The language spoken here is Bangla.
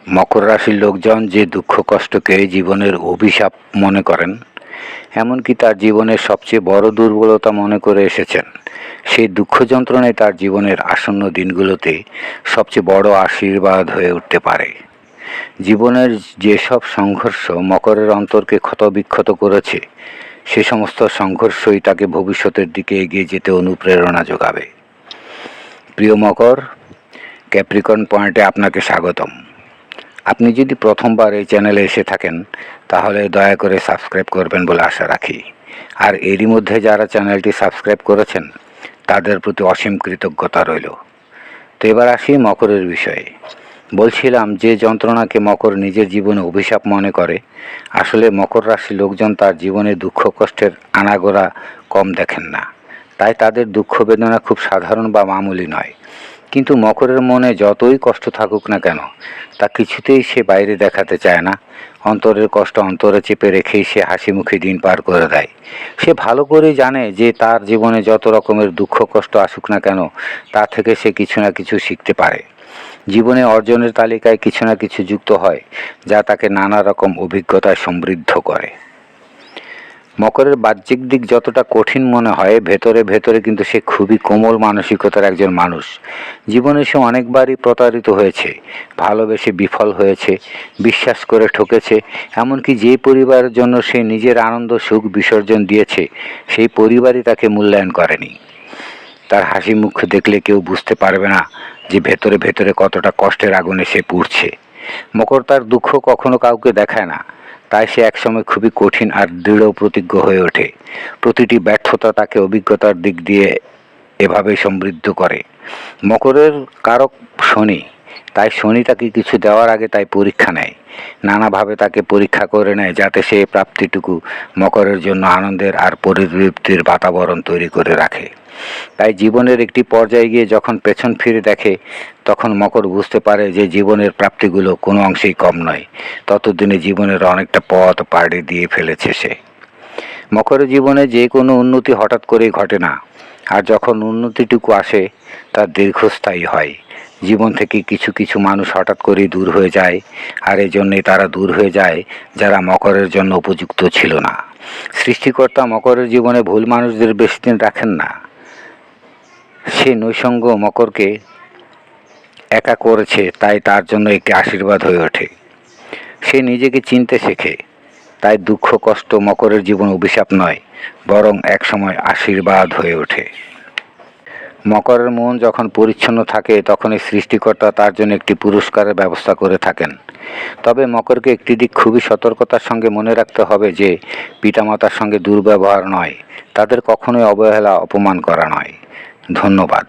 মকর রাশির লোকজন যে দুঃখ কষ্টকে জীবনের অভিশাপ মনে করেন, এমনকি তার জীবনের সবচেয়ে বড় দুর্বলতা মনে করে এসেছেন, সেই দুঃখ যন্ত্রণাই তার জীবনের আসন্ন দিনগুলোতে সবচেয়ে বড় আশীর্বাদ হয়ে উঠতে পারে। জীবনের যেসব সংঘর্ষ মকরের অন্তরকে ক্ষতবিক্ষত করেছে, সে সমস্ত সংঘর্ষই তাকে ভবিষ্যতের দিকে এগিয়ে যেতে অনুপ্রেরণা যোগাবে। প্রিয় মকর, ক্যাপ্রিকর্ন পয়েন্টে আপনাকে স্বাগতম। আপনি যদি প্রথমবার এই চ্যানেলে এসে থাকেন, তাহলে দয়া করে সাবস্ক্রাইব করবেন বলে আশা রাখি। আর এরই মধ্যে যারা চ্যানেলটি সাবস্ক্রাইব করেছেন, তাদের প্রতি অসীম কৃতজ্ঞতা রইল। তো এবার আসি মকরের বিষয়ে। বলছিলাম যে যন্ত্রণাকে মকর নিজের জীবনে অভিশাপ মনে করে, আসলে মকর রাশির লোকজন তার জীবনে দুঃখ কষ্টের আনাগোড়া কম দেখেন না। তাই তাদের দুঃখ বেদনা খুব সাধারণ বা মামুলি নয়। কিন্তু মকরের মনে যতই কষ্ট থাকুক না কেন, তা কিছুতেই সে বাইরে দেখাতে চায় না। অন্তরের কষ্ট অন্তরে চেপে রেখেই সে হাসি মুখে দিন পার করে দেয়। সে ভালো করেই জানে যে তার জীবনে যত রকমের দুঃখ কষ্ট আসুক না কেন, তা থেকে সে কিছু না কিছু শিখতে পারে। জীবনে অর্জনের তালিকায় কিছু না কিছু যুক্ত হয়, যা তাকে নানা রকম অভিজ্ঞতায় সমৃদ্ধ করে। মকরের বাহ্যিক দিক যতটা কঠিন মনে হয়, ভেতরে ভেতরে কিন্তু সে খুবই কোমল মানসিকতার একজন মানুষ। জীবনে সে অনেকবারই প্রতারিত হয়েছে, ভালোবেসে বিফল হয়েছে, বিশ্বাস করে ঠকেছে। এমনকি যে পরিবারের জন্য সে নিজের আনন্দ সুখ বিসর্জন দিয়েছে, সেই পরিবারই তাকে মূল্যায়ন করেনি। তার হাসি মুখ দেখলে কেউ বুঝতে পারবে না যে ভেতরে ভেতরে কতটা কষ্টের আগুনে সে পুড়ছে। মকর তার দুঃখ কখনো কাউকে দেখায় না, তাই সে একসময় খুবই কঠিন আর দৃঢ় প্রতিজ্ঞ হয়ে ওঠে। প্রতিটি ব্যর্থতা তাকে অভিজ্ঞতার দিক দিয়ে এভাবে সমৃদ্ধ করে। মকরের কারক শনি, তাই শনি তাকে কিছু দেওয়ার আগে তাই পরীক্ষা নেয়, নানাভাবে তাকে পরীক্ষা করে নেয়, যাতে সে প্রাপ্তিটুকু মকরের জন্য আনন্দের আর পরিতৃপ্তির বাতাবরণ তৈরি করে রাখে। তাই জীবনের একটি পর্যায়ে গিয়ে যখন পেছন ফিরে দেখে, তখন মকর বুঝতে পারে যে জীবনের প্রাপ্তিগুলো কোনো অংশেই কম নয়। ততদিনে জীবনের অনেকটা পথ পাড়ি দিয়ে ফেলেছে সে। মকরের জীবনে যে কোনো উন্নতি হঠাৎ করেই ঘটে না, আর যখন উন্নতিটুকু আসে তা দীর্ঘস্থায়ী হয়। জীবন থেকে কিছু কিছু মানুষ হঠাৎ করেই দূর হয়ে যায়, আর এই জন্যেই তারা দূর হয়ে যায় যারা মকরের জন্য উপযুক্ত ছিল না। সৃষ্টিকর্তা মকরের জীবনে ভুল মানুষদের বেশি দিন রাখেন না। সে নৈসঙ্গ মকরকে একা করেছে, তাই তার জন্য একটি আশীর্বাদ হয়ে ওঠে। সে নিজেকে চিনতে শেখে, তাই দুঃখ কষ্ট মকরের জীবন অভিশাপ নয়, বরং একসময় আশীর্বাদ হয়ে ওঠে। মকরের মন যখন পরিচ্ছন্ন থাকে, তখনই সৃষ্টিকর্তা তার জন্য একটি পুরস্কারের ব্যবস্থা করে থাকেন। তবে মকরকে একটি দিক খুবই সতর্কতার সঙ্গে মনে রাখতে হবে যে পিতামাতার সঙ্গে দুর্ব্যবহার নয়, তাদের কখনোই অবহেলা অপমান করা নয়। ধন্যবাদ।